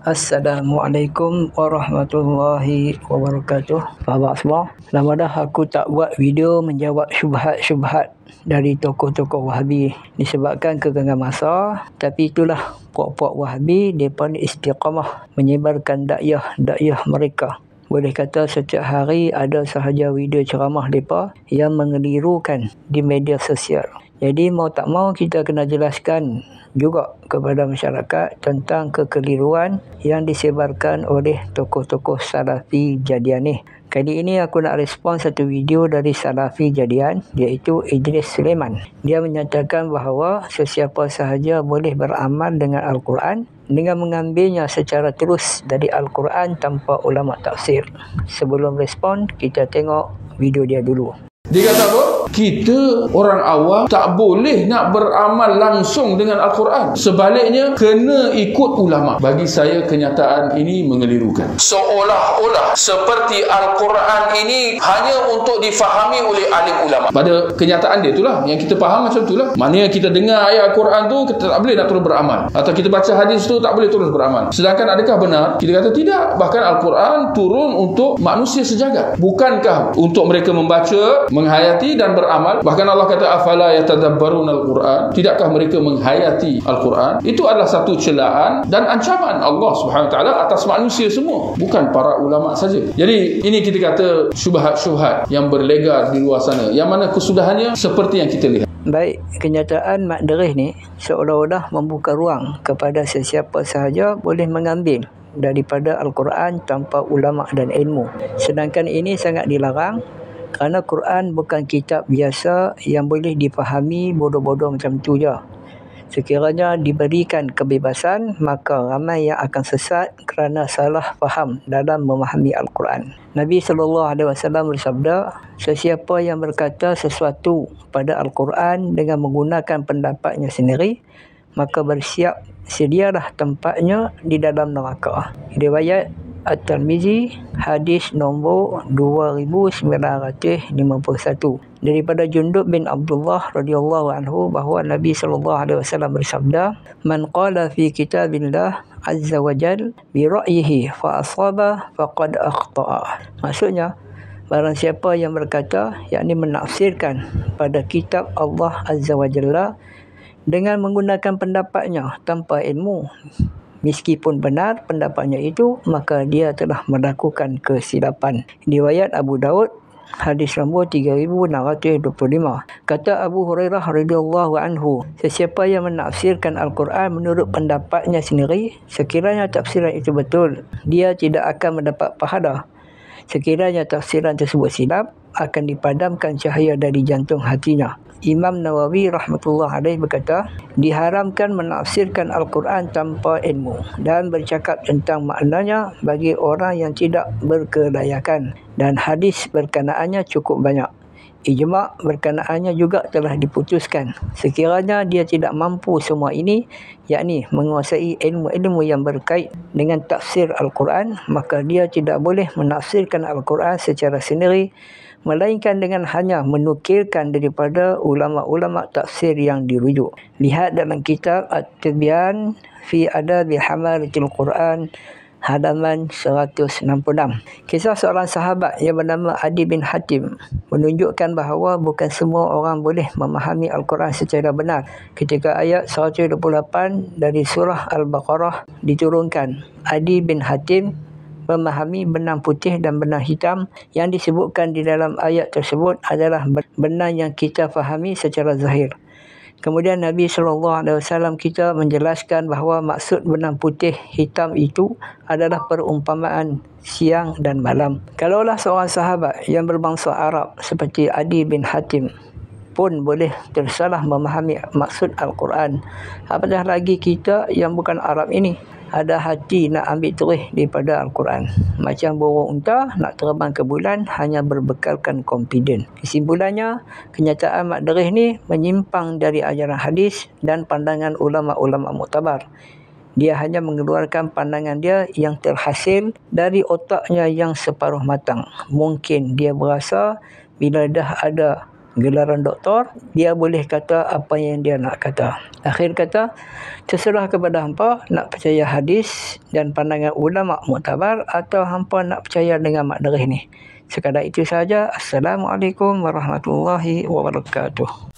Assalamualaikum warahmatullahi wabarakatuh. Sahabat semua, lama dah aku tak buat video menjawab syubhat-syubhat dari tokoh-tokoh Wahabi disebabkan kegangguan masa. Tapi itulah puak-puak Wahabi, mereka ni istiqamah menyebarkan dakwah mereka. Boleh kata setiap hari ada sahaja video ceramah mereka yang mengelirukan di media sosial. Jadi mau tak mau kita kena jelaskan juga kepada masyarakat tentang kekeliruan yang disebarkan oleh tokoh-tokoh Salafi Jadian ni. Kali ini aku nak respon satu video dari Salafi Jadian, iaitu Idris Sulaiman. Dia menyatakan bahawa sesiapa sahaja boleh beramal dengan Al-Quran dengan mengambilnya secara terus dari Al-Quran tanpa ulama tafsir. Sebelum respon, kita tengok video dia dulu. Dia kata apa? Kita orang awam tak boleh nak beramal langsung dengan Al-Quran. Sebaliknya, kena ikut ulama. Bagi saya, kenyataan ini mengelirukan. Seolah-olah seperti Al-Quran ini hanya untuk difahami oleh alim ulama. Pada kenyataan dia itulah, yang kita faham macam itulah. Maknanya kita dengar ayat Al-Quran tu, kita tak boleh nak terus beramal. Atau kita baca hadis tu, tak boleh terus beramal. Sedangkan adakah benar? Kita kata tidak. Bahkan Al-Quran turun untuk manusia sejagat. Bukankah untuk mereka membaca, menghayati dan beramal? Bahkan Allah kata afala yatadabbarun al-Quran, tidakkah mereka menghayati Al-Quran? Itu adalah satu celaan dan ancaman Allah Subhanahu Wa Taala atas manusia semua, bukan para ulama saja. Jadi ini kita kata syubhat-syubhat yang berlegar di luar sana, yang mana kesudahannya seperti yang kita lihat. Baik, kenyataan Mak Derih ni seolah-olah membuka ruang kepada sesiapa sahaja boleh mengambil daripada Al-Quran tanpa ulama dan ilmu. Sedangkan ini sangat dilarang, kerana Quran bukan kitab biasa yang boleh dipahami bodoh-bodoh macam tu je. Sekiranya diberikan kebebasan, maka ramai yang akan sesat kerana salah faham dalam memahami Al-Quran. Nabi SAW bersabda, sesiapa yang berkata sesuatu pada Al-Quran dengan menggunakan pendapatnya sendiri, maka sedialah tempatnya di dalam neraka. Riwayat At-Tirmizi, hadis nombor 2951, daripada Jundub bin Abdullah radhiyallahu anhu bahawa Nabi SAW bersabda, man qala fi kitabillah azza wa jal bi ra'yihi fa asaba faqad akhta'a. Maksudnya, barang siapa yang berkata, yakni menafsirkan pada kitab Allah azza wa jalla dengan menggunakan pendapatnya tanpa ilmu, meskipun benar pendapatnya itu, maka dia telah melakukan kesilapan. Riwayat Abu Daud, hadis nombor 3625. Kata Abu Hurairah radhiyallahu anhu, sesiapa yang menafsirkan Al-Quran menurut pendapatnya sendiri, sekiranya tafsiran itu betul, dia tidak akan mendapat pahala. Sekiranya tafsiran tersebut silap, akan dipadamkan cahaya dari jantung hatinya. Imam Nawawi rahmatullah alaih berkata, diharamkan menafsirkan Al-Quran tanpa ilmu dan bercakap tentang maknanya bagi orang yang tidak berkelayakan, dan hadis berkanaannya cukup banyak. Ijma' berkanaannya juga telah diputuskan. Sekiranya dia tidak mampu semua ini, yakni menguasai ilmu-ilmu yang berkait dengan tafsir Al-Quran, maka dia tidak boleh menafsirkan Al-Quran secara sendiri, melainkan dengan hanya menukilkan daripada ulama-ulama tafsir yang dirujuk. Lihat dalam kitab At-Tibyan fi Adabi Hamalatil Quran, halaman 166. Kisah seorang sahabat yang bernama Adi bin Hatim menunjukkan bahawa bukan semua orang boleh memahami Al-Quran secara benar. Ketika ayat 128 dari surah Al-Baqarah diturunkan, Adi bin Hatim memahami benang putih dan benang hitam yang disebutkan di dalam ayat tersebut adalah benang yang kita fahami secara zahir. Kemudian Nabi SAW kita menjelaskan bahawa maksud benang putih hitam itu adalah perumpamaan siang dan malam. Kalaulah seorang sahabat yang berbangsa Arab seperti Adi bin Hatim pun boleh tersalah memahami maksud Al-Quran, apatah lagi kita yang bukan Arab ini, ada hati nak ambil terus daripada Al-Quran. Macam burung unta nak terbang ke bulan hanya berbekalkan confident. Kesimpulannya, kenyataan Mak Derih ni menyimpang dari ajaran hadis dan pandangan ulama-ulama muktabar. Dia hanya mengeluarkan pandangan dia yang terhasil dari otaknya yang separuh matang. Mungkin dia berasa bila dah ada gelaran doktor, dia boleh kata apa yang dia nak kata. Akhir kata, terserah kepada hampa nak percaya hadis dan pandangan ulama muktabar atau hampa nak percaya dengan Mak Dereh ni. Sekadar itu sahaja. Assalamualaikum warahmatullahi wabarakatuh.